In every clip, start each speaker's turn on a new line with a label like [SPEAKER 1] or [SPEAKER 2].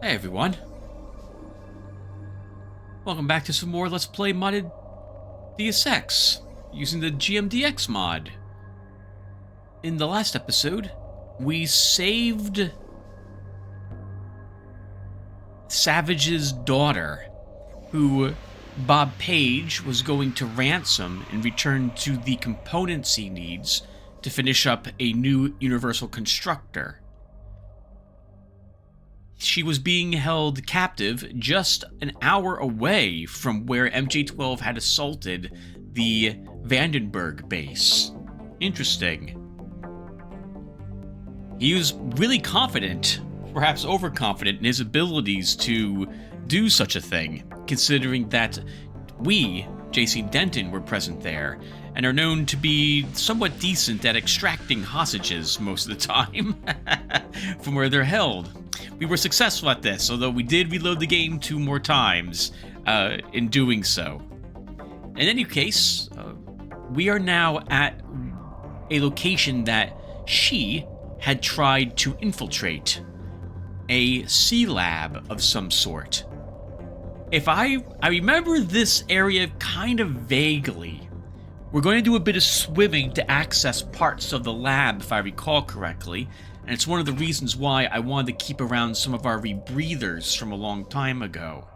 [SPEAKER 1] Hey everyone. Welcome back to some more Let's Play modded Deus Ex using the GMDX mod. In the last episode, we saved Savage's daughter, who Bob Page was going to ransom in return to the components he needs to finish up a new Universal Constructor. She was being held captive just an hour away from where MJ-12 had assaulted the Vandenberg base. Interesting. He was really confident, perhaps overconfident, in his abilities to do such a thing, considering that we, J.C. Denton, were present there, and are known to be somewhat decent at extracting hostages most of the time from where they're held. We were successful at this, although we did reload the game 2 more times in doing so. In any case, we are now at a location that she had tried to infiltrate. A sea lab of some sort. If I remember this area kind of vaguely. We're going to do a bit of swimming to access parts of the lab, if I recall correctly, and it's one of the reasons why I wanted to keep around some of our rebreathers from a long time ago.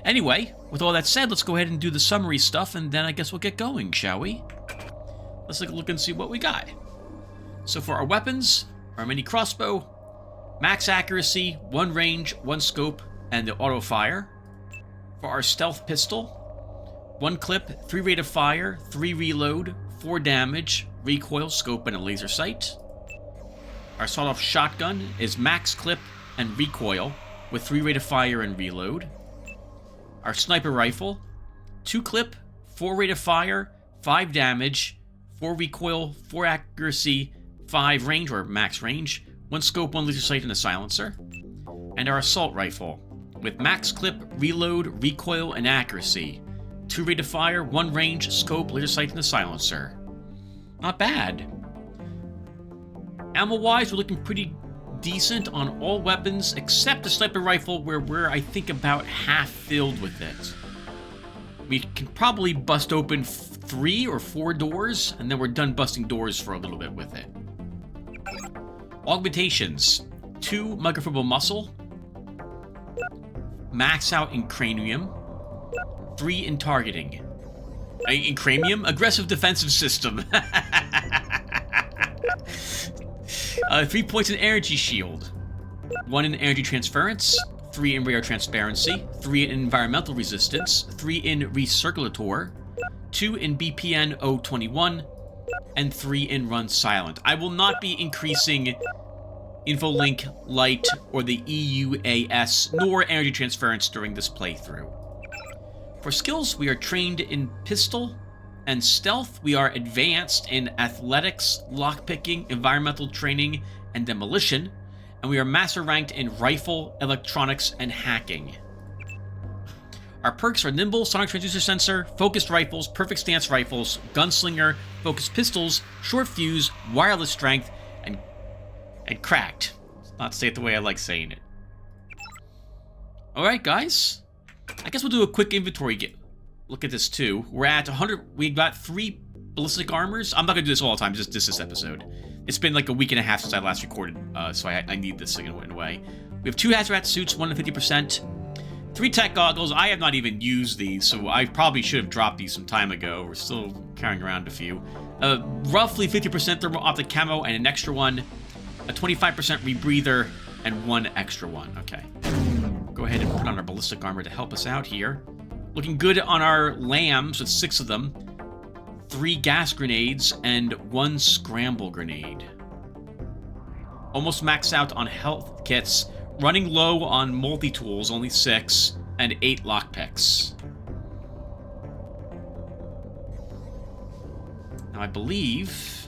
[SPEAKER 1] Anyway, with all that said, let's go ahead and do the summary stuff, and then I guess we'll get going, shall we? Let's take a look and see what we got. So for our weapons, our mini crossbow, max accuracy, 1 range, 1 scope, and the auto fire. For our stealth pistol, 1 clip, 3 rate of fire, 3 reload, 4 damage, recoil, scope, and a laser sight. Our sawed-off shotgun is max clip and recoil with 3 rate of fire and reload. Our sniper rifle, 2 clip, 4 rate of fire, 5 damage, 4 recoil, 4 accuracy, 5 range or max range, 1 scope, 1 laser sight, and a silencer. And our assault rifle with max clip, reload, recoil, and accuracy. 2 rate of fire, 1 range, scope, laser sight, and a silencer. Not bad. Ammo-wise, we're looking pretty decent on all weapons, except the sniper rifle, where we're, I think, about half filled with it. We can probably bust open 3 or 4 doors, and then we're done busting doors for a little bit with it. Augmentations. 2 microfibril muscle. Max out in cranium. 3 in targeting. In cranium? Aggressive defensive system. 3 points in energy shield. 1 in energy transference. 3 in rare transparency. 3 in environmental resistance. 3 in recirculator. 2 in BPN 021. And 3 in run silent. I will not be increasing Infolink, Light, or the EUAS, nor energy transference during this playthrough. For skills, we are trained in pistol and stealth. We are advanced in athletics, lockpicking, environmental training, and demolition. And we are master ranked in rifle, electronics, and hacking. Our perks are nimble, sonic transducer sensor, focused rifles, perfect stance rifles, gunslinger, focused pistols, short fuse, wireless strength, and cracked. Let's not say it the way I like saying it. Alright, guys. I guess we'll do a quick inventory look at this too. We're at 100. We got 3 ballistic armors. I'm not gonna do this all the time, just this episode. It's been like a week and a half since I last recorded, so I need this in a way. We have 2 hazmat suits, 1 to 50%. 3 tech goggles. I have not even used these, so I probably should have dropped these some time ago. We're still carrying around a few. Roughly 50% thermal optic camo and an extra one. A 25% rebreather and 1 extra one. Okay. Go ahead and put on our ballistic armor to help us out here. Looking good on our lambs with 6 of them. 3 gas grenades and 1 scramble grenade. Almost maxed out on health kits. Running low on multi-tools, only 6, and 8 lockpicks. Now I believe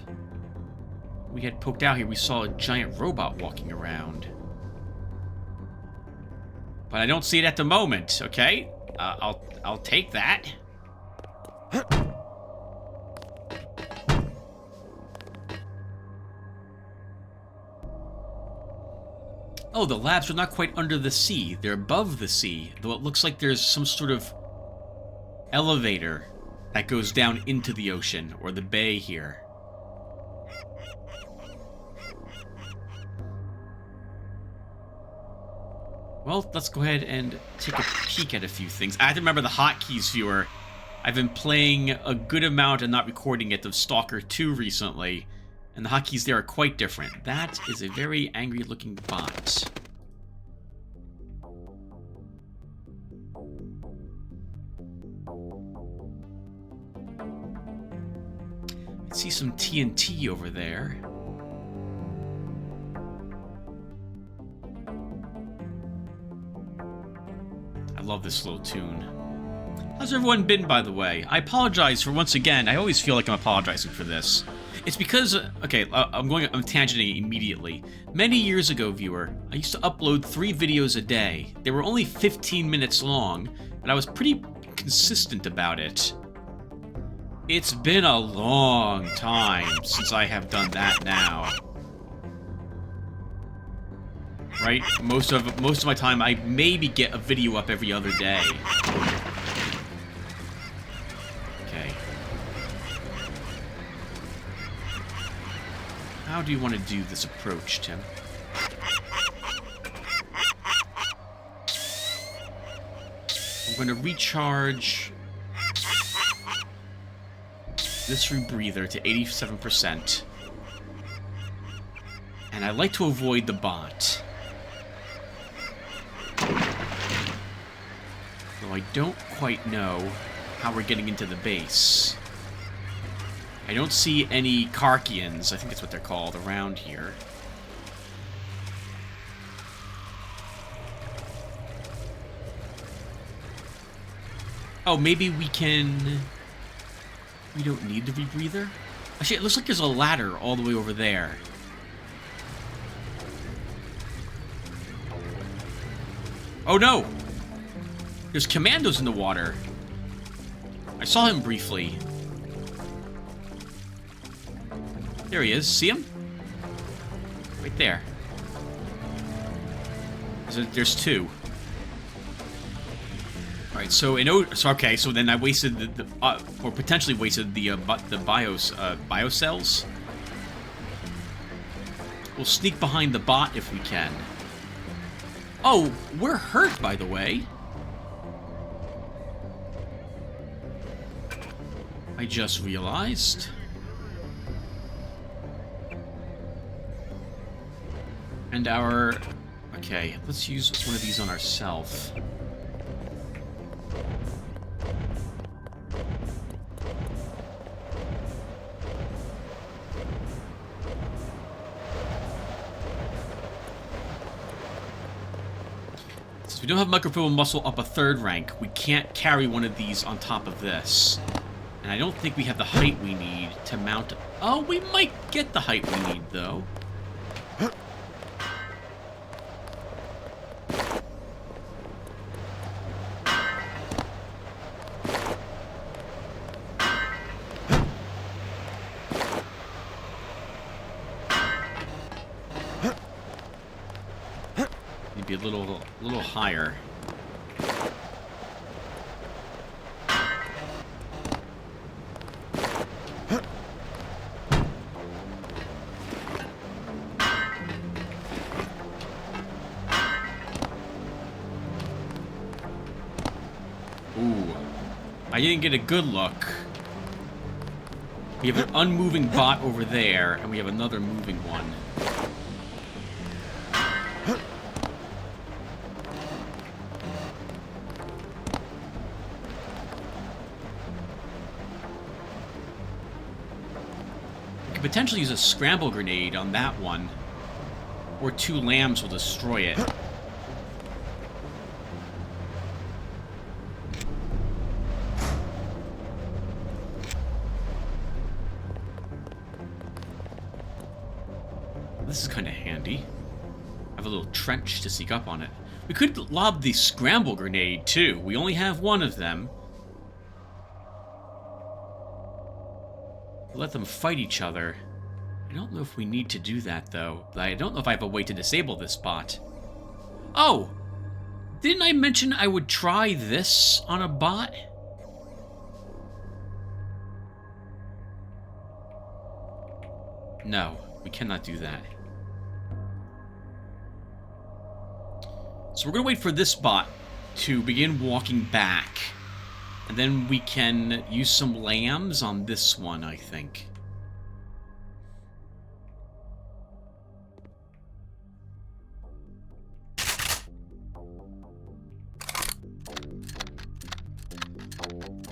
[SPEAKER 1] we had poked out here, we saw a giant robot walking around. But I don't see it at the moment, okay? I'll take that. Oh, the labs are not quite under the sea. They're above the sea, though it looks like there's some sort of elevator that goes down into the ocean, or the bay here. Well, let's go ahead and take a peek at a few things. I have to remember the hotkeys, viewer. I've been playing a good amount and not recording it of Stalker 2 recently, and the hotkeys there are quite different. That is a very angry-looking bot. I see some TNT over there. I love this little tune. How's everyone been, by the way? I apologize for once again. I always feel like I'm apologizing for this. It's because, okay, I'm tangenting immediately. Many years ago, viewer, I used to upload 3 videos a day. They were only 15 minutes long, but I was pretty consistent about it. It's been a long time since I have done that now. Right? Most of my time, I maybe get a video up every other day. Okay. How do you want to do this approach, Tim? I'm going to recharge this rebreather to 87%. And I like to avoid the bot. Though I don't quite know how we're getting into the base. I don't see any Karkians, I think that's what they're called, around here. Oh, maybe we can... We don't need the rebreather? Actually, it looks like there's a ladder all the way over there. Oh no! There's commandos in the water. I saw him briefly. There he is. See him? Right there. There's 2. Alright, so okay, so then I wasted or potentially wasted the biocells. We'll sneak behind the bot if we can. Oh, we're hurt, by the way. I just realized. And our... Okay, let's use one of these on ourselves. Since we don't have microfill muscle up a 3rd rank, we can't carry one of these on top of this. And I don't think we have the height we need to mount... Oh, we might get the height we need, though. Maybe a little higher. I didn't get a good look. We have an unmoving bot over there, and we have another moving one. We could potentially use a scramble grenade on that one, or 2 lambs will destroy it. This is kind of handy. I have a little trench to sneak up on it. We could lob the scramble grenade, too. We only have 1 of them. Let them fight each other. I don't know if we need to do that, though. But I don't know if I have a way to disable this bot. Oh! Didn't I mention I would try this on a bot? No, we cannot do that. So we're gonna wait for this bot to begin walking back. And then we can use some lambs on this one, I think.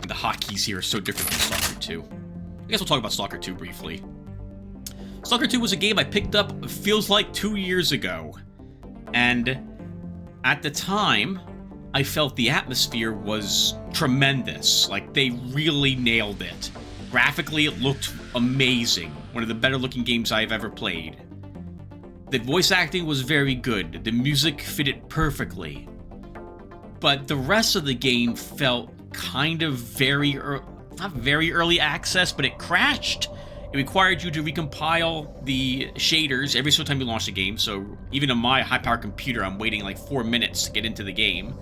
[SPEAKER 1] The hotkeys here are so different from Stalker 2. I guess we'll talk about Stalker 2 briefly. Stalker 2 was a game I picked up, feels like 2 years ago. And at the time, I felt the atmosphere was tremendous. Like, they really nailed it. Graphically, it looked amazing. One of the better looking games I've ever played. The voice acting was very good. The music fitted perfectly. But the rest of the game felt kind of not very early access, but it crashed. It required you to recompile the shaders every single time you launched the game, so even on my high-powered computer, I'm waiting like 4 minutes to get into the game.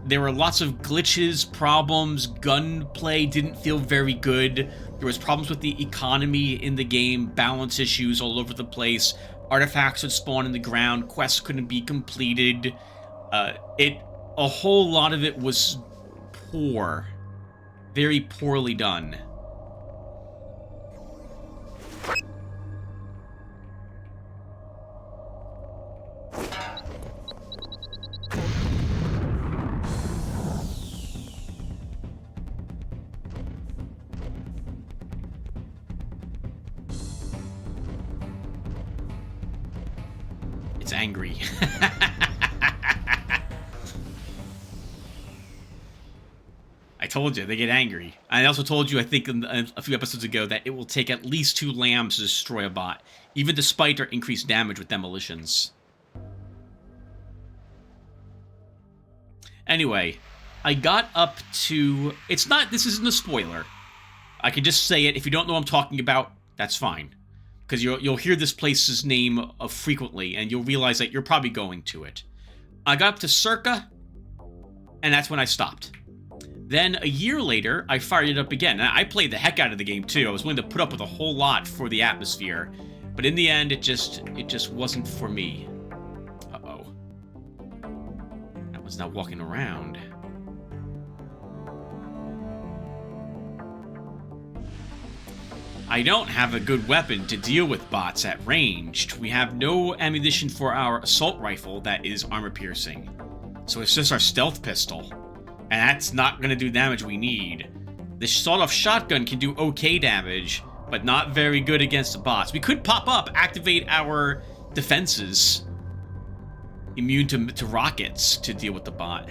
[SPEAKER 1] There were lots of glitches, problems, gunplay didn't feel very good. There was problems with the economy in the game, balance issues all over the place. Artifacts would spawn in the ground, quests couldn't be completed. A whole lot of it was poor. Very poorly done. It's angry. I told you, they get angry. I also told you, I think a few episodes ago, that it will take at least 2 lambs to destroy a bot, even despite our increased damage with demolitions. Anyway, I got up to... this isn't a spoiler. I can just say it. If you don't know what I'm talking about, that's fine. Because you'll hear this place's name frequently, and you'll realize that you're probably going to it. I got up to Circa, and that's when I stopped. Then, a year later, I fired it up again. And I played the heck out of the game, too. I was willing to put up with a whole lot for the atmosphere. But in the end, it just wasn't for me. Uh-oh. That one's not walking around. I don't have a good weapon to deal with bots at ranged. We have no ammunition for our assault rifle that is armor-piercing. So it's just our stealth pistol. And that's not going to do damage we need. The sawed-off shotgun can do okay damage, but not very good against the bots. We could pop up, activate our defenses. Immune to rockets to deal with the bot.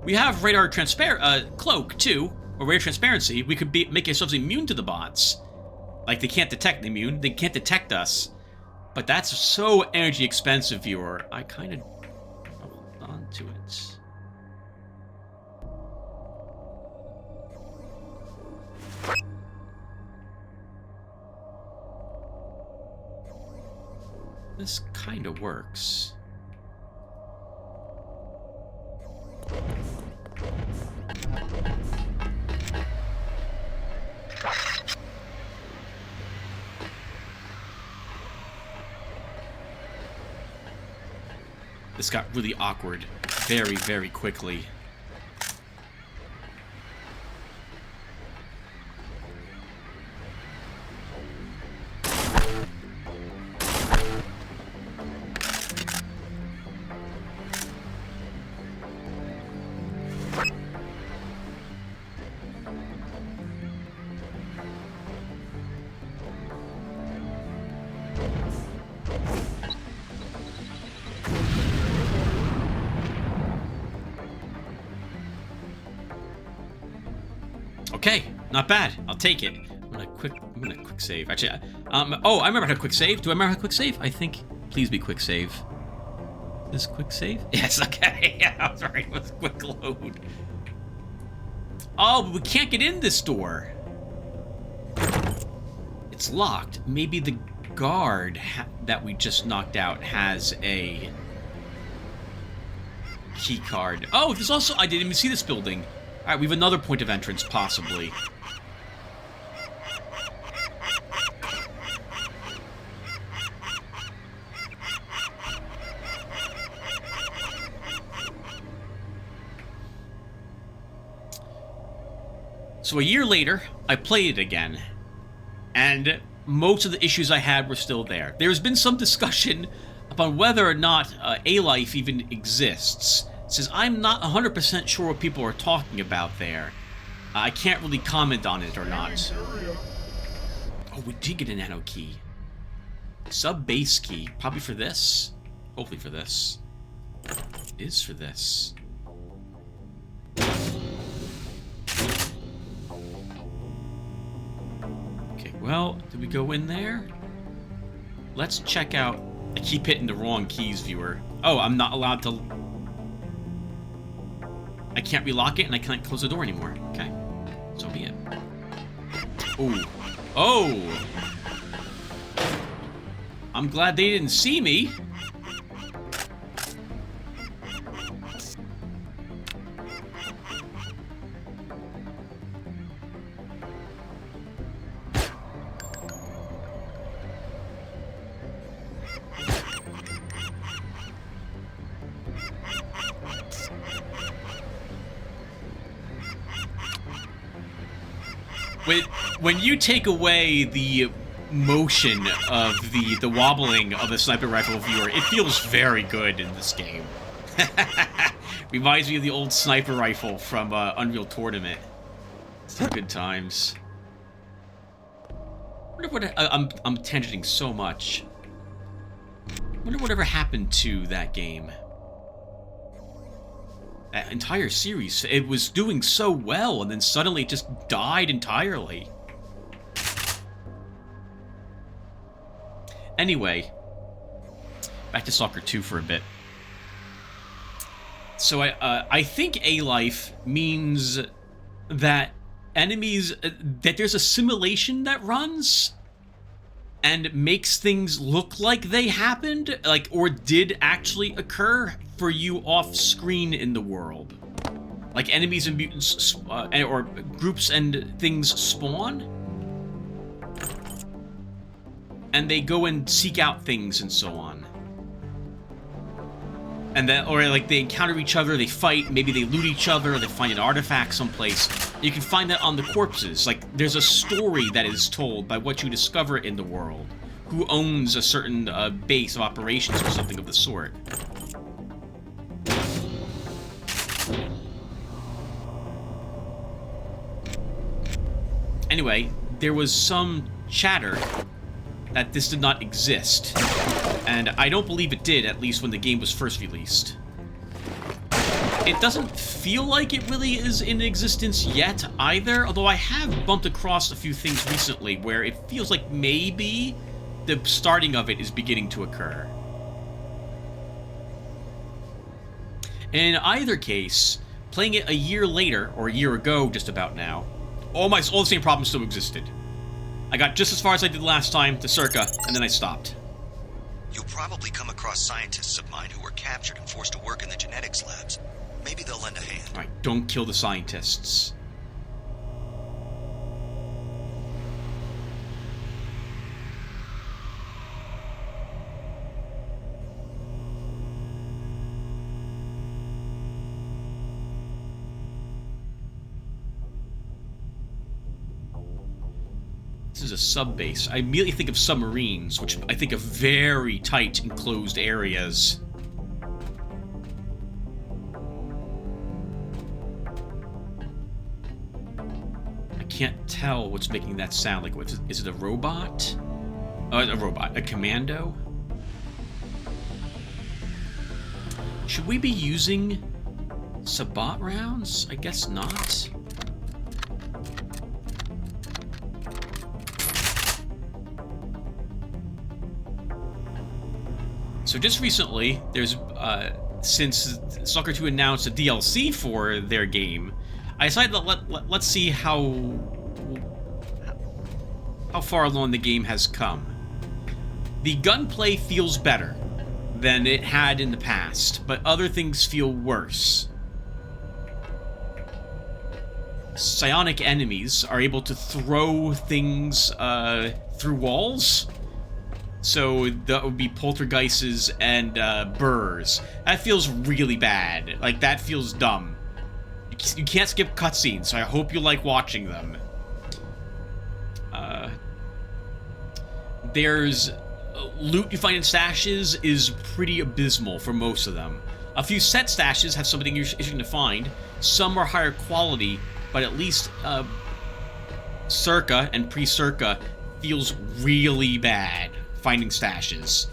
[SPEAKER 1] We have radar cloak, too, or radar transparency. We could make ourselves immune to the bots. Like, they can't detect immune. They can't detect us. But that's so energy expensive, viewer. I kind of hold on to it. This kind of works. This got really awkward very, very quickly. Okay, not bad. I'll take it. I'm gonna quick save. Actually, oh, I remember how to quick save. Do I remember how to quick save? I think. Please be quick save. This quick save? Yes. Okay. Yeah, I was right. It was quick load. Oh, but we can't get in this door. It's locked. Maybe the guard that we just knocked out has a key card. Oh, there's also... I didn't even see this building. Alright, we have another point of entrance, possibly. So a year later, I played it again, and most of the issues I had were still there. There's been some discussion upon whether or not A-Life even exists, since I'm not 100% sure what people are talking about there. I can't really comment on it or not. Oh, we did get a nano key. Sub-base key. Probably for this? Hopefully for this. It is for this. Well, did we go in there? Let's check out... I keep hitting the wrong keys, viewer. Oh, I'm not allowed to... I can't relock it, and I can't close the door anymore. Okay. So be it. Ooh. Oh! I'm glad they didn't see me. When you take away the motion of the wobbling of the sniper rifle viewer, it feels very good in this game. Reminds me of the old sniper rifle from Unreal Tournament. Some good times. Wonder what I'm tangenting so much. Wonder whatever happened to that game. That entire series, it was doing so well, and then suddenly it just died entirely. Anyway, back to Stalker 2 for a bit. So I think A-Life means that enemies, that there's a simulation that runs and makes things look like they happened, like, or did actually occur for you off-screen in the world. Like enemies and mutants, or groups and things spawn, and they go and seek out things and so on. And then, or like they encounter each other, they fight, maybe they loot each other, they find an artifact someplace. You can find that on the corpses. Like, there's a story that is told by what you discover in the world. Who owns a certain base of operations or something of the sort. Anyway, there was some chatter that this did not exist. And I don't believe it did, at least when the game was first released. It doesn't feel like it really is in existence yet, either, although I have bumped across a few things recently where it feels like maybe the starting of it is beginning to occur. In either case, playing it a year later, or a year ago just about now, all the same problems still existed. I got just as far as I did last time, to Circa, and then I stopped.
[SPEAKER 2] You'll probably come across scientists of mine who were captured and forced to work in the genetics labs. Maybe they'll lend a hand.
[SPEAKER 1] Alright, don't kill the scientists. This is a sub-base. I immediately think of submarines, which I think of very tight, enclosed areas. I can't tell what's making that sound. Like, what, is it a robot? A robot. A commando? Should we be using Sabot rounds? I guess not. So just recently, there's, since Stalker 2 announced a DLC for their game, I decided that let's see how how far along the game has come. The gunplay feels better than it had in the past, but other things feel worse. Psionic enemies are able to throw things through walls. So that would be poltergeists and burrs. That feels really bad. Like, that feels dumb. You can't skip cutscenes, so I hope you like watching them. There's loot you find in stashes is pretty abysmal for most of them. A few set stashes have something interesting to find. Some are higher quality, but at least Circa and pre-Circa feels really bad finding stashes.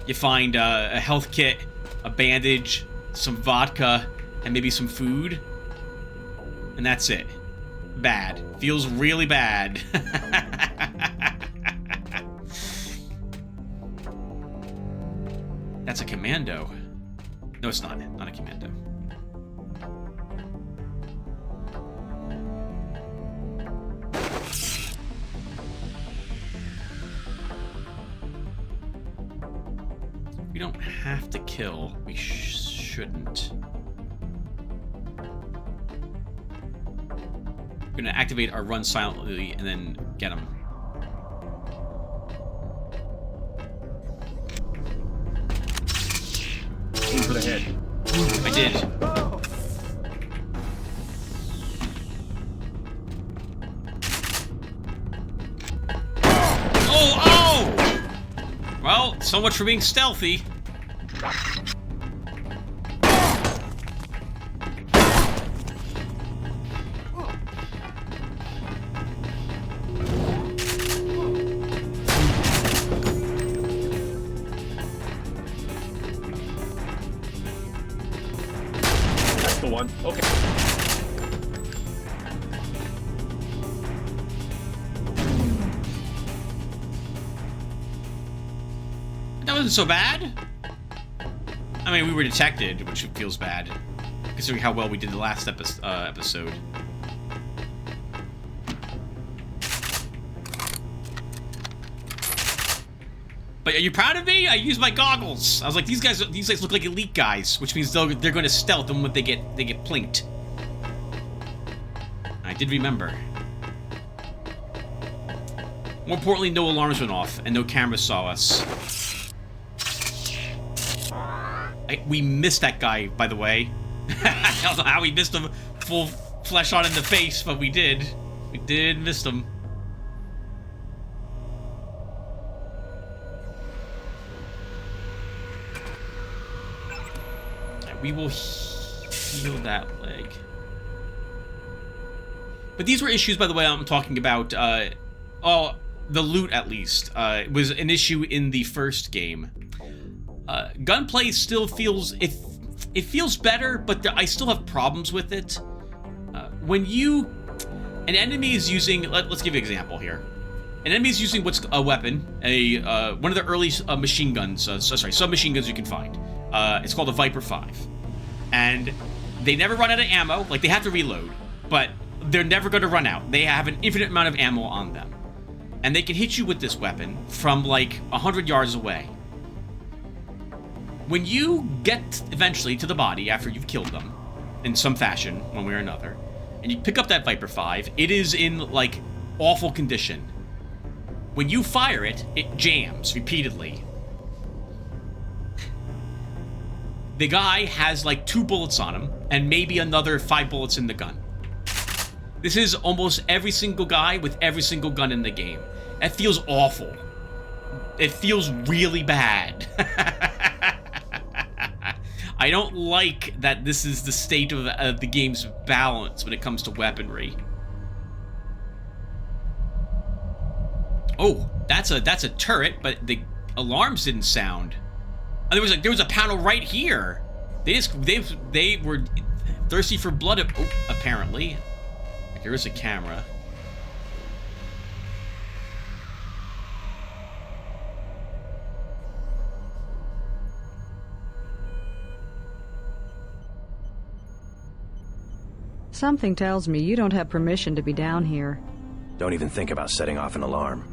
[SPEAKER 1] You find a health kit, a bandage, some vodka, and maybe some food. And that's it. Bad. Feels really bad. That's a commando. No, it's not. Not a commando. We don't have to kill. We shouldn't. We're gonna activate our run silently and then get him.
[SPEAKER 3] Aim for the head.
[SPEAKER 1] I did. Oh! Oh! Well, so much for being stealthy.
[SPEAKER 3] One. Okay.
[SPEAKER 1] That wasn't so bad. I mean, we were detected, which feels bad, considering how well we did the last episode. But are you proud of me? I used my goggles. I was like, these guys look like elite guys, which means they're going to stealth them when they get plinked. I did remember. More importantly, no alarms went off and no cameras saw us. We missed that guy, by the way. I don't know how we missed him full flesh on in the face, but we did. We did miss him. We will heal that leg. But these were issues, by the way, I'm talking about, the loot, at least, was an issue in the first game. Gunplay still feels, it feels better, but I still have problems with it. When an enemy is using, let's give you an example here. An enemy is using what's a weapon, one of the early machine guns, submachine guns you can find. It's called a Viper 5. And they never run out of ammo. Like, they have to reload, but they're never going to run out. They have an infinite amount of ammo on them. And they can hit you with this weapon from, like, 100 yards away. When you get eventually to the body after you've killed them, in some fashion, one way or another, and you pick up that Viper 5, it is in, like, awful condition. When you fire it, it jams repeatedly. The guy has like 2 bullets on him, and maybe another 5 bullets in the gun. This is almost every single guy with every single gun in the game. It feels awful. It feels really bad. I don't like that this is the state of the game's balance when it comes to weaponry. Oh, that's a turret, but the alarms didn't sound. There was a panel right here. They were thirsty for blood, apparently. Here is a camera.
[SPEAKER 4] Something tells me you don't have permission to be down here.
[SPEAKER 5] Don't even think about setting off an alarm.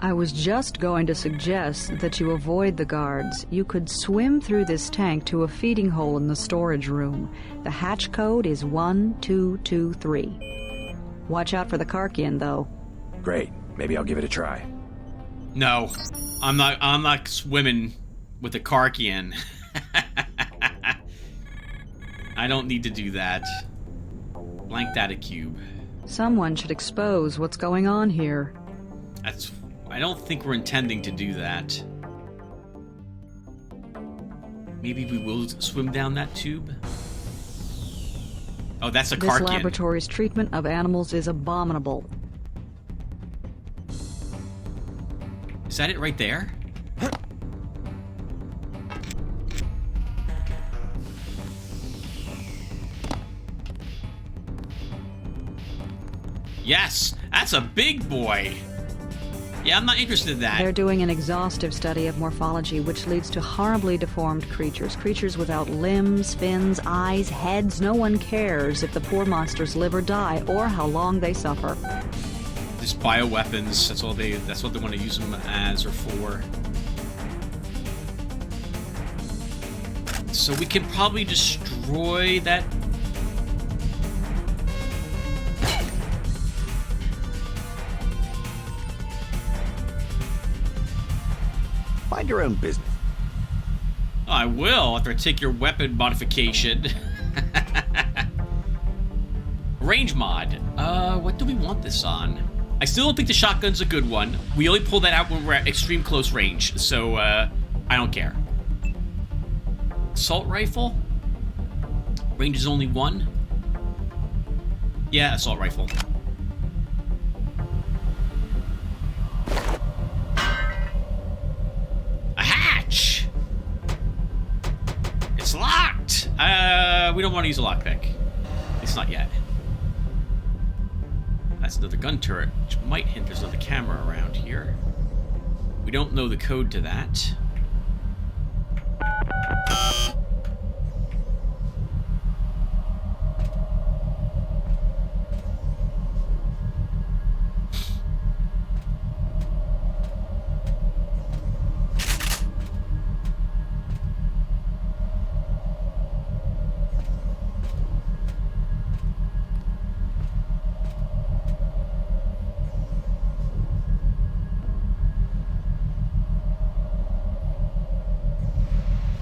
[SPEAKER 4] I was just going to suggest that you avoid the guards. You could swim through this tank to a feeding hole in the storage room. The hatch code is 1223. Watch out for the Karkian, though.
[SPEAKER 5] Great. Maybe I'll give it a try.
[SPEAKER 1] No, I'm not swimming with the Karkian. I don't need to do that. Blank data cube.
[SPEAKER 4] Someone should expose what's going on here.
[SPEAKER 1] I don't think we're intending to do that. Maybe we will swim down that tube? Oh, that's a Karkian.
[SPEAKER 4] This laboratory's treatment of animals is abominable.
[SPEAKER 1] Is that it right there? Yes, that's a big boy. Yeah, I'm not interested in that.
[SPEAKER 4] They're doing an exhaustive study of morphology, which leads to horribly deformed creatures. Creatures without limbs, fins, eyes, heads. No one cares if the poor monsters live or die, or how long they suffer.
[SPEAKER 1] Just bioweapons. That's what they want to use them as or for. So we can probably destroy that.
[SPEAKER 5] Mind your own business.
[SPEAKER 1] Oh, I will after I take your weapon modification. Range mod. What do we want this on? I still don't think the shotgun's a good one. We only pull that out when we're at extreme close range, so I don't care. Assault rifle? Range is only 1. Yeah, assault rifle. A hatch! It's locked! We don't want to use a lockpick. At least not yet. That's another gun turret, which might hint there's another camera around here. We don't know the code to that.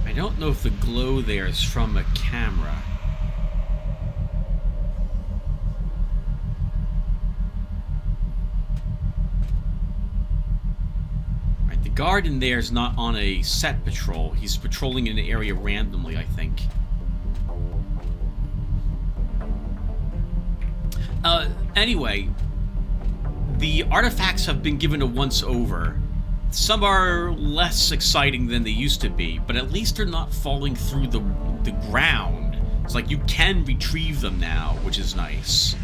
[SPEAKER 1] I don't know if the glow there is from a camera. Right, the guard in there is not on a set patrol. He's patrolling in an area randomly, I think. Anyway, the artifacts have been given a once-over. Some are less exciting than they used to be, but at least they're not falling through the ground. It's like you can retrieve them now, which is nice.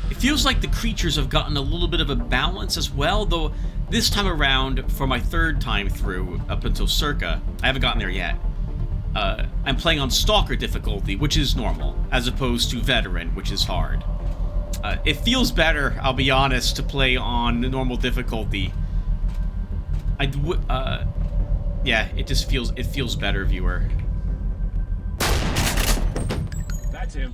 [SPEAKER 1] It feels like the creatures have gotten a little bit of a balance as well, though this time around, for my third time through, up until Circa, I haven't gotten there yet. I'm playing on Stalker difficulty, which is normal, as opposed to Veteran, which is hard. It feels better, I'll be honest, to play on normal difficulty. Yeah, it feels better, viewer.
[SPEAKER 3] That's him.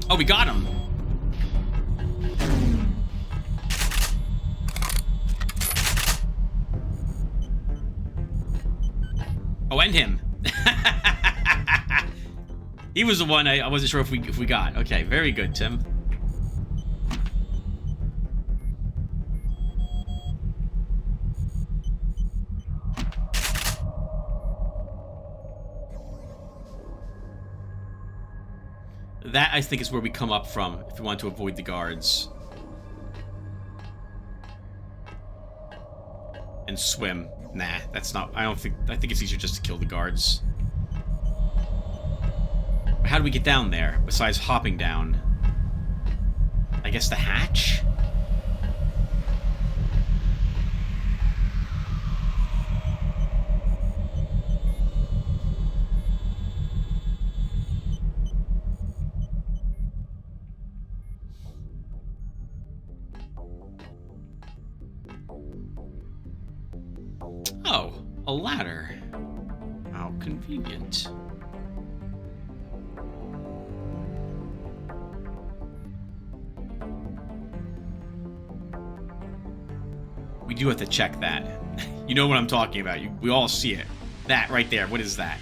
[SPEAKER 1] Oh, we got him. Oh, and him. He was the one I wasn't sure if we got. Okay, very good, Tim. That, I think, is where we come up from if we want to avoid the guards. And swim. Nah, that's not... I think it's easier just to kill the guards. But how do we get down there, besides hopping down? I guess the hatch? A ladder. How convenient. We do have to check that. You know what I'm talking about. We all see it. That right there. What is that?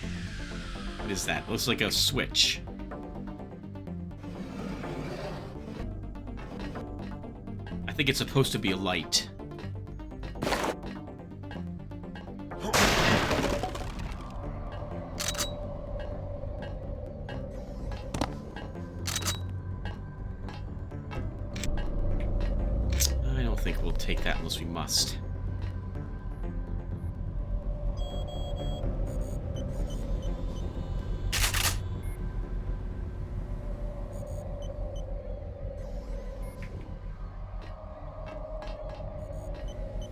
[SPEAKER 1] What is that? It looks like a switch. I think it's supposed to be a light. I don't think we'll take that unless we must.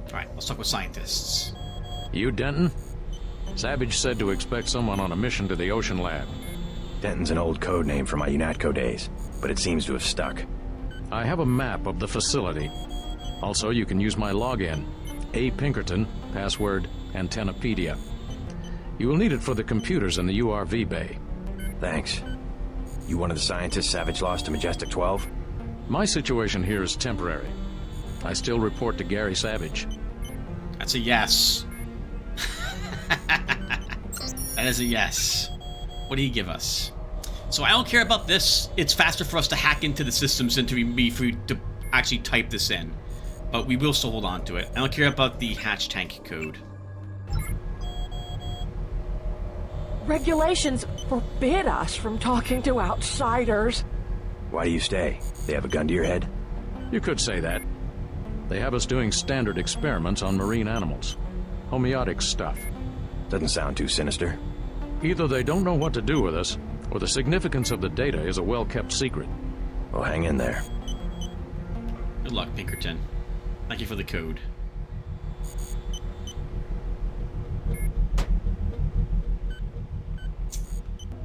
[SPEAKER 1] Alright, let's talk with scientists.
[SPEAKER 6] You, Denton? Savage said to expect someone on a mission to the Ocean Lab.
[SPEAKER 5] Denton's an old code name from my UNATCO days, but it seems to have stuck.
[SPEAKER 6] I have a map of the facility. Also, you can use my login. A. Pinkerton, password, Antennapedia. You will need it for the computers in the URV bay.
[SPEAKER 5] Thanks. You one of the scientists Savage lost to Majestic 12?
[SPEAKER 6] My situation here is temporary. I still report to Gary Savage.
[SPEAKER 1] That's a yes. That is a yes. What do you give us? So I don't care about this. It's faster for us to hack into the systems than to actually type this in. But we will still hold on to it. I don't care about the hatch tank code.
[SPEAKER 7] Regulations forbid us from talking to outsiders.
[SPEAKER 5] Why do you stay? They have a gun to your head?
[SPEAKER 6] You could say that. They have us doing standard experiments on marine animals. Homeotic stuff.
[SPEAKER 5] Doesn't sound too sinister.
[SPEAKER 6] Either they don't know what to do with us, or the significance of the data is a well-kept secret.
[SPEAKER 5] Well, hang in there.
[SPEAKER 1] Good luck, Pinkerton. Thank you for the code.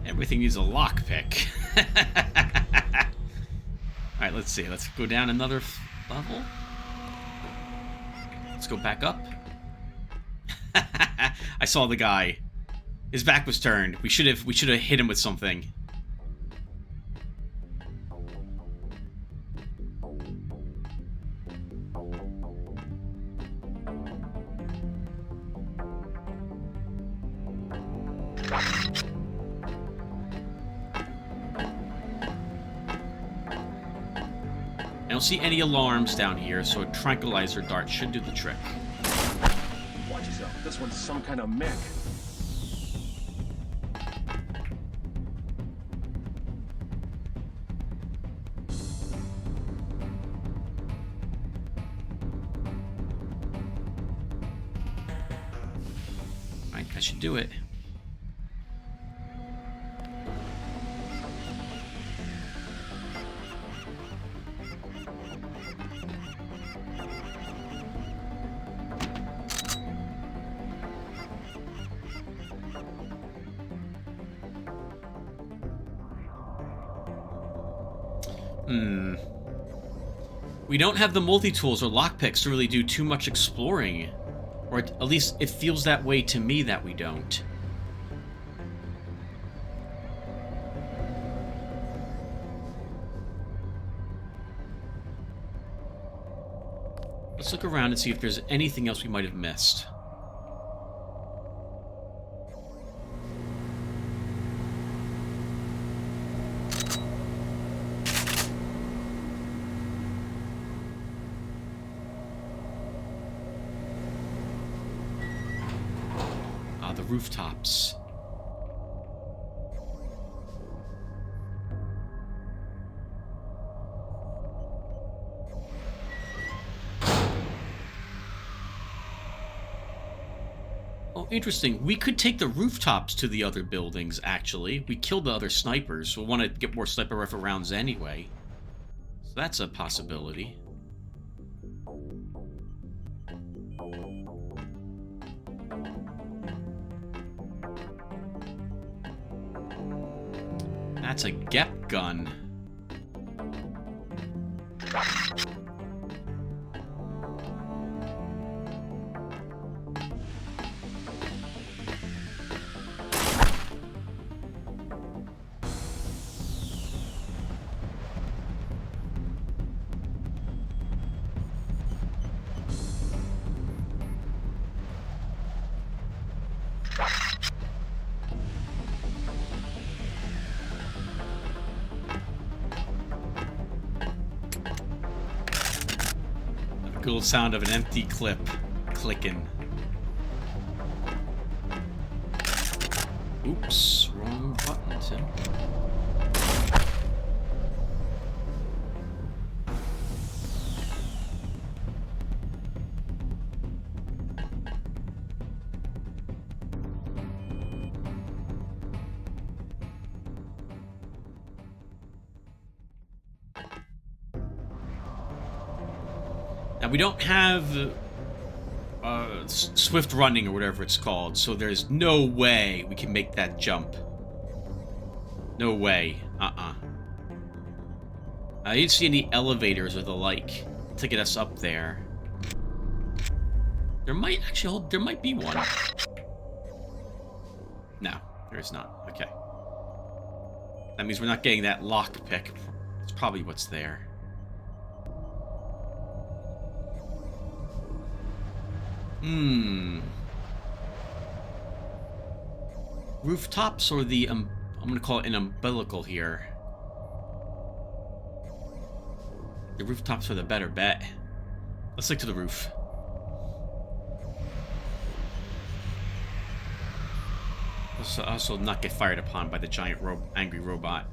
[SPEAKER 1] Everything needs a lockpick. Alright, let's see. Let's go down another level. Let's go back up. I saw the guy. His back was turned. We should have hit him with something. I don't see any alarms down here, so a tranquilizer dart should do the trick.
[SPEAKER 3] Watch yourself. This one's some kind of mech.
[SPEAKER 1] Alright, that should do it. We don't have the multi-tools or lockpicks to really do too much exploring. Or at least it feels that way to me that we don't. Let's look around and see if there's anything else we might have missed. The rooftops. Oh, interesting. We could take the rooftops to the other buildings, actually. We killed the other snipers, so we want to get more sniper rifle rounds anyway. So that's a possibility. That's a Gep gun. Good old sound of an empty clip clicking. Oops, wrong button, Tim. Now, we don't have swift running or whatever it's called, so there's no way we can make that jump. No way. I didn't see any elevators or the like to get us up there. There might actually, there might be one. No, there is not. Okay. That means we're not getting that lockpick. It's probably what's there. Rooftops or the, I'm gonna call it an umbilical here. The rooftops are the better bet. Let's stick to the roof. Also not get fired upon by the giant angry robot.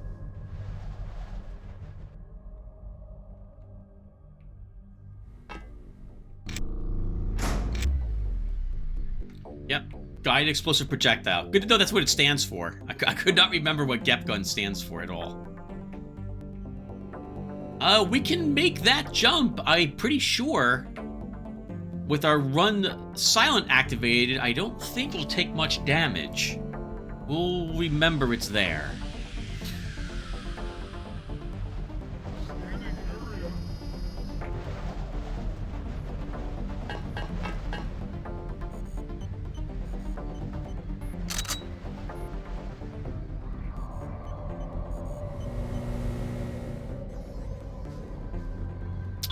[SPEAKER 1] Yep. Guided explosive projectile. Good to know that's what it stands for. I could not remember what GEP gun stands for at all. We can make that jump, I'm pretty sure. With our run silent activated, I don't think it'll take much damage. We'll remember it's there.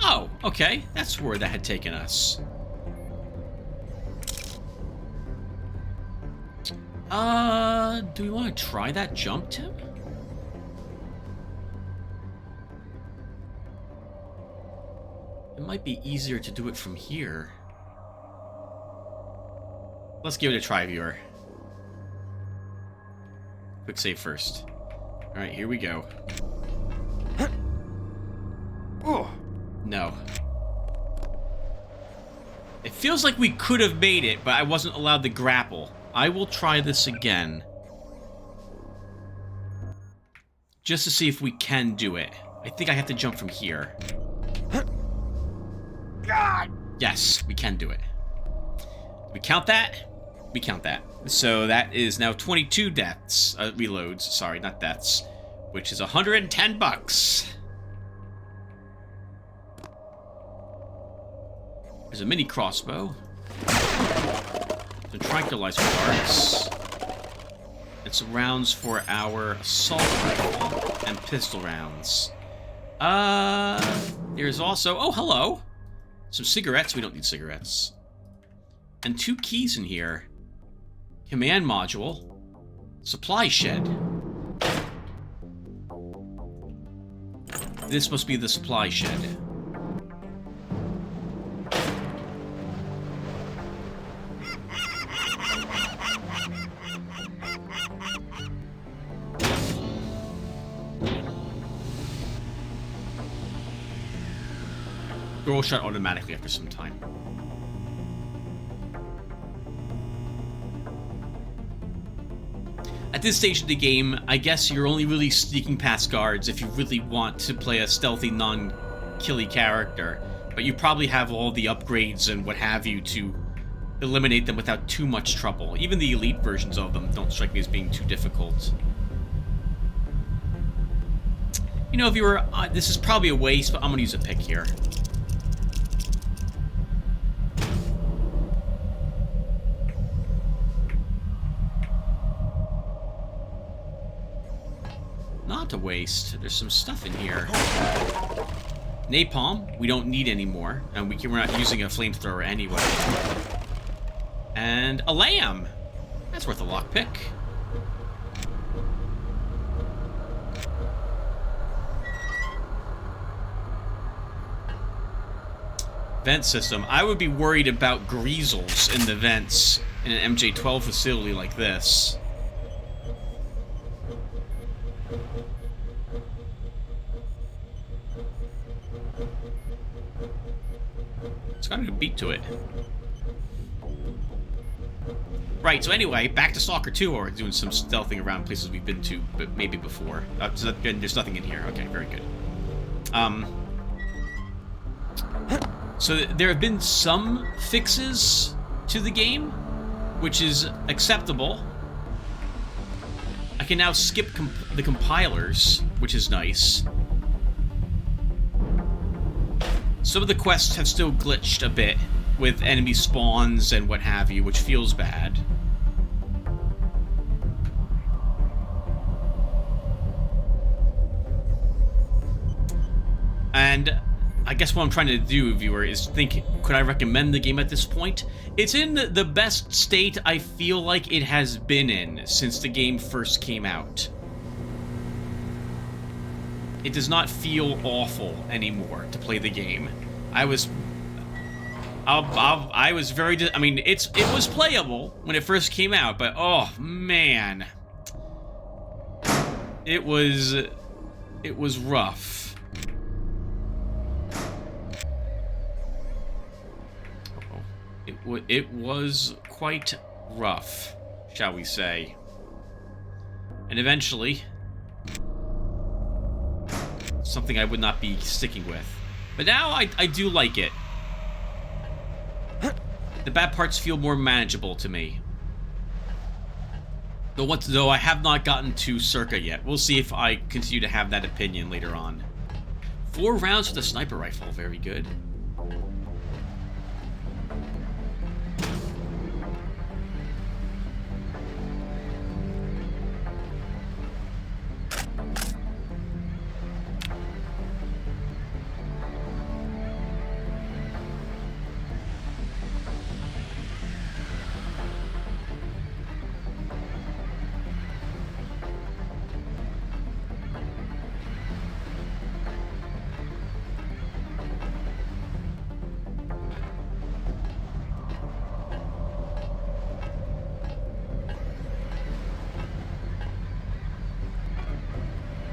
[SPEAKER 1] Oh, okay. That's where that had taken us. Do we want to try that jump, Tim? It might be easier to do it from here. Let's give it a try, viewer. Quick save first. Alright, here we go. No. It feels like we could have made it, but I wasn't allowed to grapple. I will try this again. Just to see if we can do it. I think I have to jump from here. Yes, we can do it. We count that? We count that. So that is now 22 deaths. Reloads, sorry, not deaths. Which is $110. There's a mini crossbow. Some tranquilizer darts. And some rounds for our assault rifle and pistol rounds. There's also, oh, hello. Some cigarettes. We don't need cigarettes. And 2 keys in here. Command module. Supply shed. This must be the supply shed. Door will shut automatically after some time. At this stage of the game, I guess you're only really sneaking past guards if you really want to play a stealthy, non-killy character. But you probably have all the upgrades and what have you to eliminate them without too much trouble. Even the elite versions of them don't strike me as being too difficult. You know, if you were... this is probably a waste, but I'm going to use a pick here. Not a waste. There's some stuff in here. Napalm, we don't need anymore. And we're not using a flamethrower anyway. And a lamb! That's worth a lockpick. vent system. I would be worried about greasels in the vents in an MJ-12 facility like this. It's got a good beat to it. Right, so anyway, back to Stalker 2, or doing some stealthing around places we've been to, but maybe before. So there's nothing in here. Okay, very good. So there have been some fixes to the game, which is acceptable. I can now skip the compilers, which is nice. Some of the quests have still glitched a bit with enemy spawns and what have you, which feels bad. And I guess what I'm trying to do, viewer, is think, could I recommend the game at this point? It's in the best state I feel like it has been in since the game first came out. It does not feel awful anymore to play the game. I was very... I mean, it was playable when it first came out, but oh, man. It was rough. It was quite rough, shall we say. And eventually, something I would not be sticking with. But now I do like it. The bad parts feel more manageable to me. Though I have not gotten to Circa yet. We'll see if I continue to have that opinion later on. 4 rounds with a sniper rifle, very good.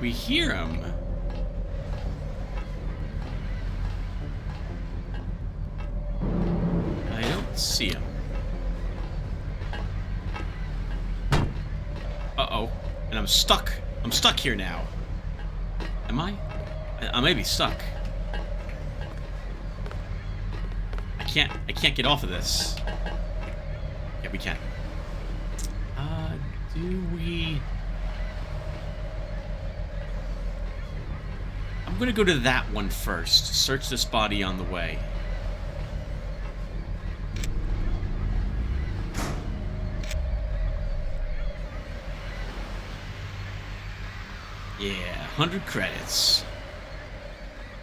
[SPEAKER 1] We hear him. I don't see him. Uh-oh. And I'm stuck. I'm stuck here now. Am I? I may be stuck. I can't get off of this. Yeah, we can. Do we... I'm gonna go to that one first. Search this body on the way. Yeah, 100 credits.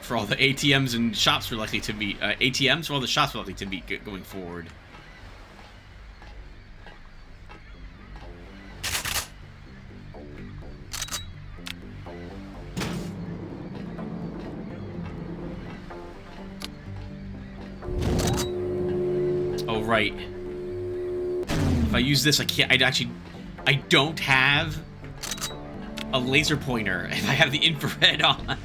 [SPEAKER 1] For all the ATMs and shops we're likely to meet. ATMs for all the shops we're likely to meet going forward. Oh, right. If I use this, I can't... I don't have a laser pointer if I have the infrared on.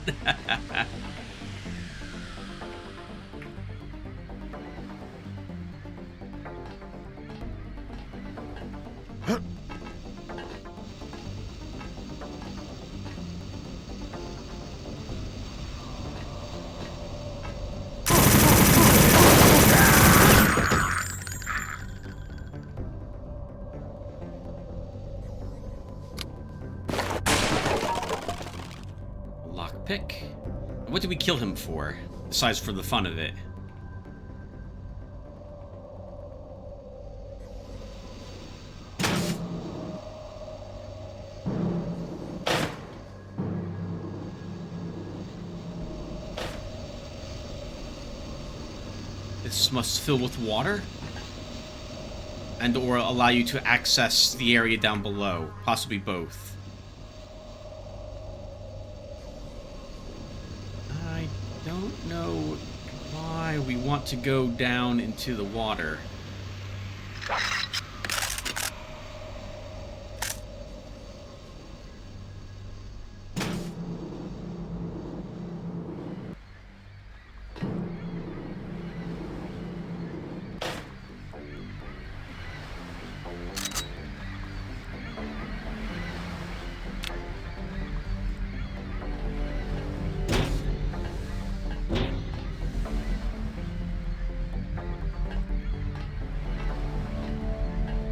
[SPEAKER 1] Lockpick. What did we kill him for? Besides for the fun of it. This must fill with water? And or allow you to access the area down below. Possibly both. I don't know why we want to go down into the water.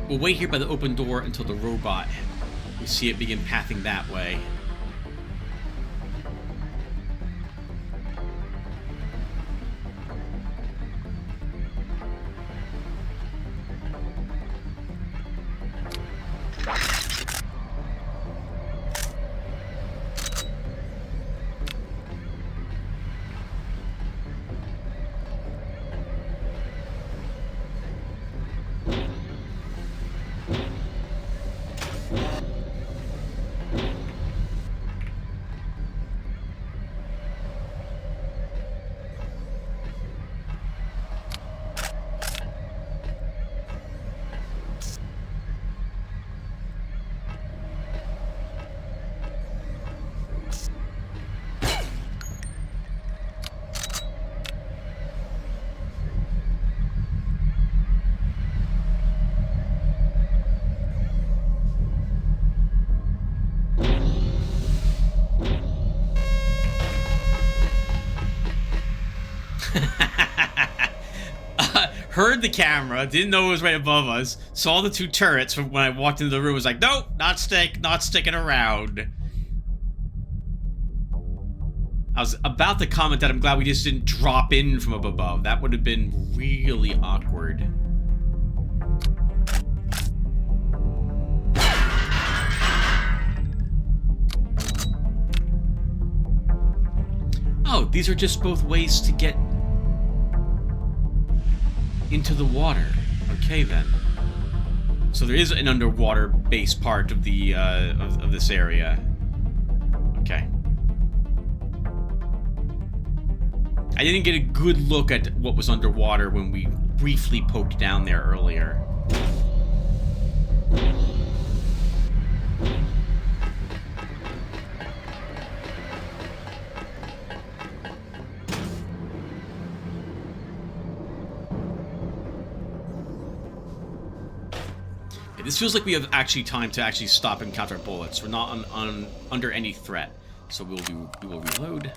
[SPEAKER 1] We'll wait here by the open door until the robot, we see it begin pathing that way. Heard the camera, didn't know it was right above us, saw the two turrets when I walked into the room, was like, nope, not sticking around. I was about to comment that I'm glad we just didn't drop in from up above. That would have been really awkward. Oh, these are just both ways to get into the water. Okay then. So there is an underwater base part of the of this area. Okay. I didn't get a good look at what was underwater when we briefly poked down there earlier. This feels like we have actually time to actually stop and counter bullets. We're not under any threat, so we will reload.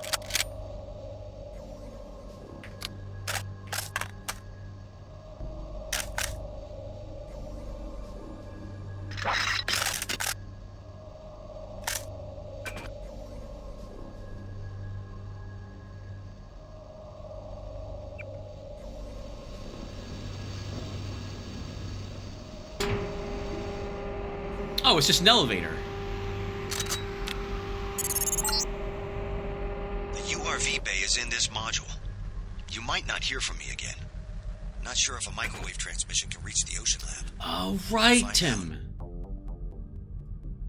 [SPEAKER 1] Oh, it's just an elevator.
[SPEAKER 2] The URV bay is in this module. You might not hear from me again. Not sure if a microwave transmission can reach the ocean lab.
[SPEAKER 1] Oh, right, Tim.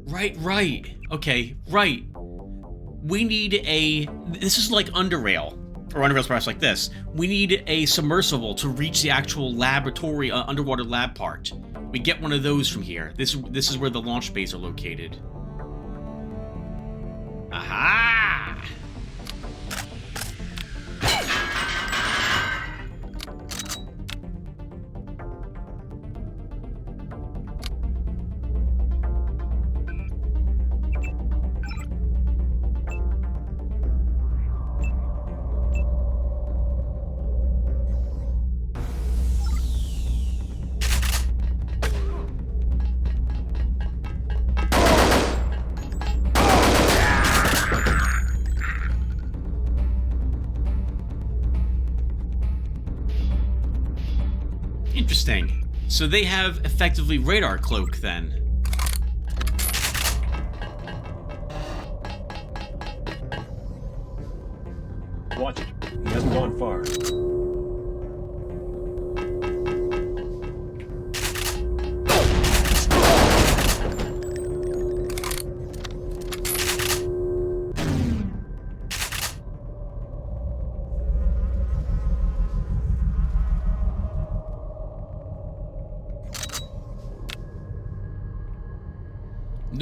[SPEAKER 1] Right. Okay, right. We need a... This is like Underrail. Or Underrail's perhaps like this. We need a submersible to reach the actual laboratory, underwater lab part. We get one of those from here. This is where the launch bays are located. Aha! Interesting. So they have effectively radar cloak then.
[SPEAKER 3] Watch it. He hasn't gone far.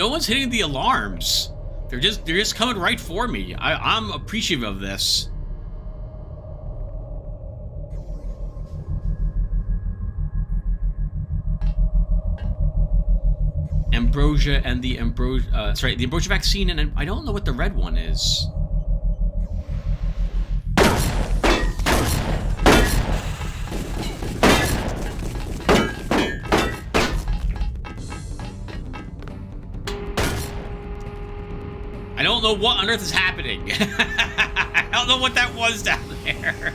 [SPEAKER 1] No one's hitting the alarms. They're just coming right for me. I'm appreciative of this. Ambrosia and the Ambrosia, sorry, the Ambrosia vaccine, and I don't know what the red one is. I don't know what on earth is happening. I don't know what that was down there.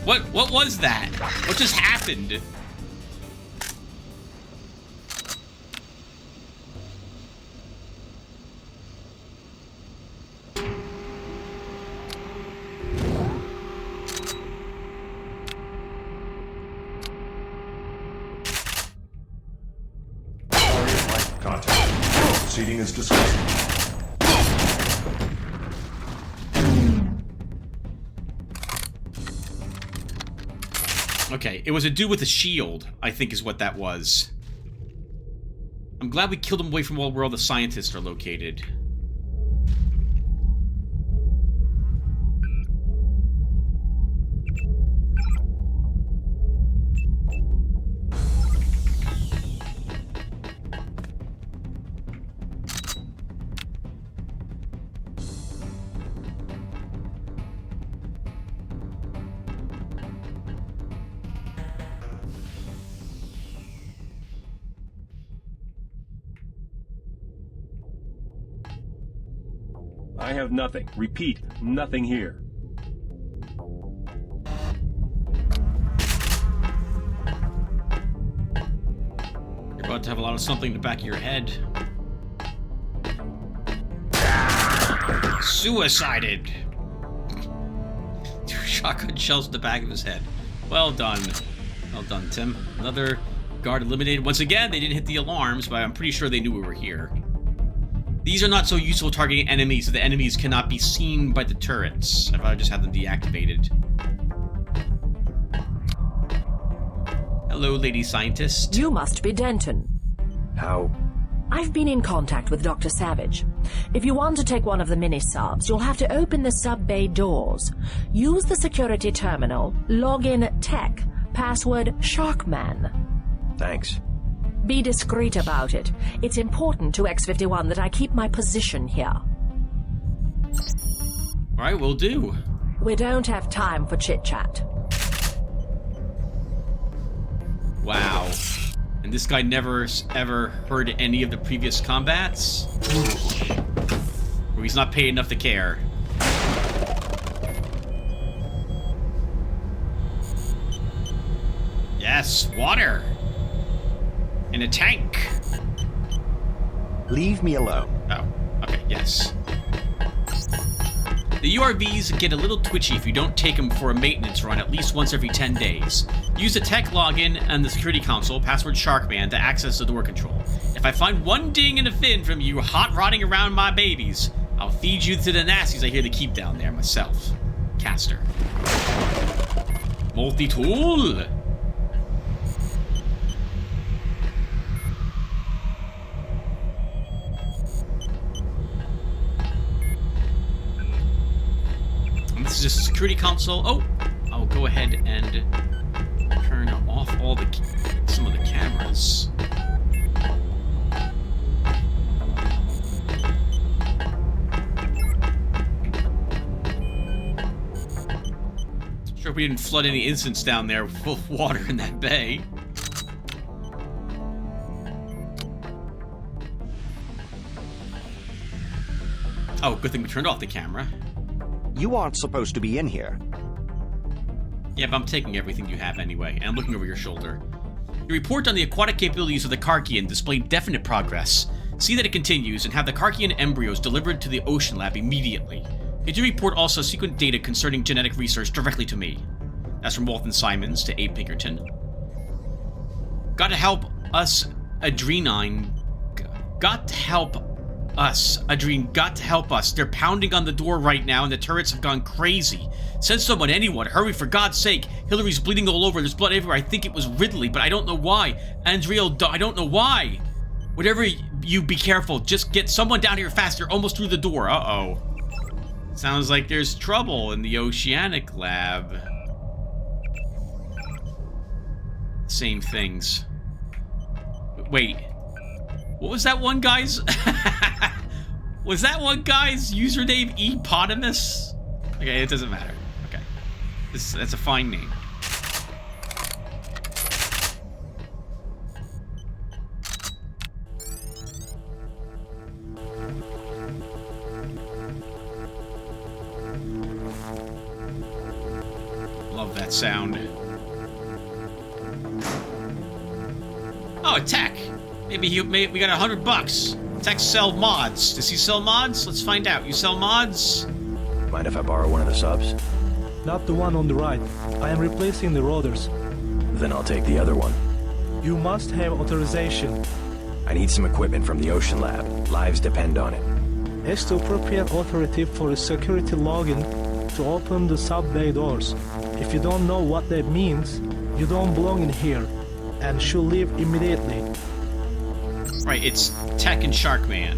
[SPEAKER 1] What was that? What just happened?
[SPEAKER 3] Contact. Proceeding is discussed.
[SPEAKER 1] Okay, it was a dude with a shield, I think is what that was. I'm glad we killed him away from where all the scientists are located.
[SPEAKER 3] I have nothing. Repeat, nothing here.
[SPEAKER 1] You're about to have a lot of something in the back of your head. Suicided! 2 shotgun shells in the back of his head. Well done. Well done, Tim. Another guard eliminated. Once again, they didn't hit the alarms, but I'm pretty sure they knew we were here. These are not so useful targeting enemies, so the enemies cannot be seen by the turrets. I'd rather just have them deactivated. Hello, lady scientist.
[SPEAKER 7] You must be Denton.
[SPEAKER 5] How?
[SPEAKER 7] I've been in contact with Dr. Savage. If you want to take one of the mini-subs, you'll have to open the sub-bay doors. Use the security terminal, log in tech, password Sharkman.
[SPEAKER 5] Thanks.
[SPEAKER 7] Be discreet about it. It's important to X-51 that I keep my position here.
[SPEAKER 1] Alright, will do.
[SPEAKER 7] We don't have time for chit-chat.
[SPEAKER 1] Wow. And this guy never, ever heard any of the previous combats? Or he's not paid enough to care. Yes, water! In a tank!
[SPEAKER 5] Leave me alone.
[SPEAKER 1] Oh, okay, yes. The URVs get a little twitchy if you don't take them for a maintenance run at least once every 10 days. Use the tech login and the security console, password Sharkman, to access the door control. If I find one ding and a fin from you hot-rodding around my babies, I'll feed you to the nasties I hear to keep down there myself. Caster. Multi-tool! This is just a security console. Oh, I'll go ahead and turn off all the some of the cameras. Sure, we didn't flood any instance down there full of water in that bay. Oh, good thing we turned off the camera.
[SPEAKER 8] You aren't supposed to be in here.
[SPEAKER 1] Yeah, but I'm taking everything you have anyway, and I'm looking over your shoulder. Your report on the aquatic capabilities of the Karkian displayed definite progress. See that it continues, and have the Karkian embryos delivered to the Ocean Lab immediately. Could you report also sequent data concerning genetic research directly to me? That's from Walton Simons to Abe Pinkerton. Got to help us Adrenine. Got to help us. Adrien, got to help us. They're pounding on the door right now, and the turrets have gone crazy. Send someone, anyone. Hurry, for God's sake. Hillary's bleeding all over. There's blood everywhere. I think it was Ridley, but I don't know why. Andrea, I don't know why. Whatever you, be careful. Just get someone down here fast. You're almost through the door. Uh-oh. Sounds like there's trouble in the Oceanic lab. Same things. Wait. What was that one guy's... Was that one guy's username Eponymous? Okay, it doesn't matter. Okay. That's a fine name. Love that sound. Oh, Tech. Maybe we got $100. Tech sell mods. Does he sell mods? Let's find out. You sell mods?
[SPEAKER 5] Mind if I borrow one of the subs?
[SPEAKER 9] Not the one on the right. I am replacing the rotors.
[SPEAKER 5] Then I'll take the other one.
[SPEAKER 9] You must have authorization.
[SPEAKER 5] I need some equipment from the Ocean Lab. Lives depend on it.
[SPEAKER 9] As the appropriate authority for a security login to open the sub-bay doors. If you don't know what that means, you don't belong in here, and should leave immediately.
[SPEAKER 1] Right, it's Tech and Sharkman.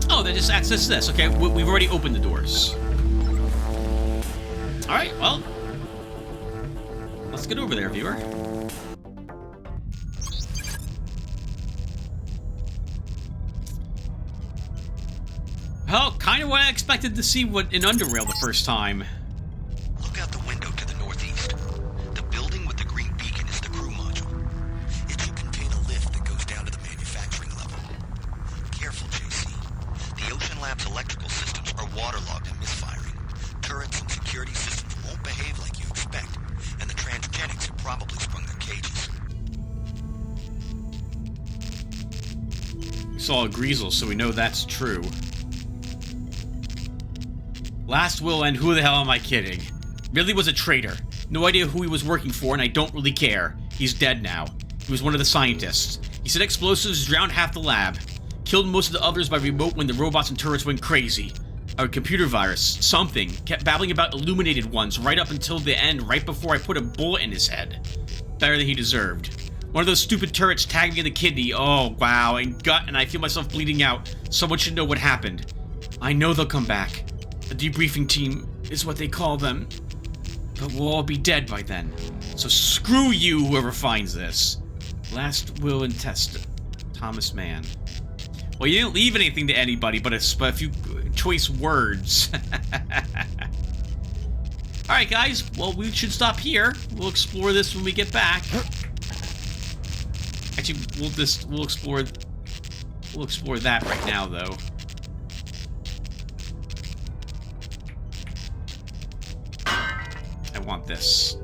[SPEAKER 1] Oh, they just access this. Okay, we've already opened the doors. Alright, well. Let's get over there, viewer. Well, kind of what I expected to see in Underrail the first time.
[SPEAKER 2] Look out the window to the northeast. The building with the green beacon is the crew module. It should contain a lift that goes down to the manufacturing level. Careful, JC. The Ocean Lab's electrical systems are waterlogged and misfiring. Turrets and security systems won't behave like you expect, and the transgenics have probably sprung their cages.
[SPEAKER 1] We saw a Greasel, so we know that's true. Last will and who the hell am I kidding? Ridley was a traitor. No idea who he was working for, and I don't really care. He's dead now. He was one of the scientists. He said explosives drowned half the lab. Killed most of the others by remote when the robots and turrets went crazy. A computer virus, something, kept babbling about illuminated ones right up until the end, right before I put a bullet in his head. Better than he deserved. One of those stupid turrets tagged me in the kidney. Oh, wow, and gut, and I feel myself bleeding out. Someone should know what happened. I know they'll come back. A debriefing team is what they call them. But we'll all be dead by then. So screw you, whoever finds this. Last will and testament. Thomas Mann. Well, you didn't leave anything to anybody but a few choice words. Alright, guys. Well, we should stop here. We'll explore this when we get back. Actually, we'll explore that right now, though. I want this.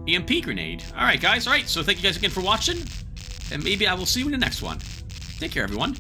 [SPEAKER 1] EMP grenade. Alright, guys. Alright, so thank you guys again for watching. And maybe I will see you in the next one. Take care, everyone.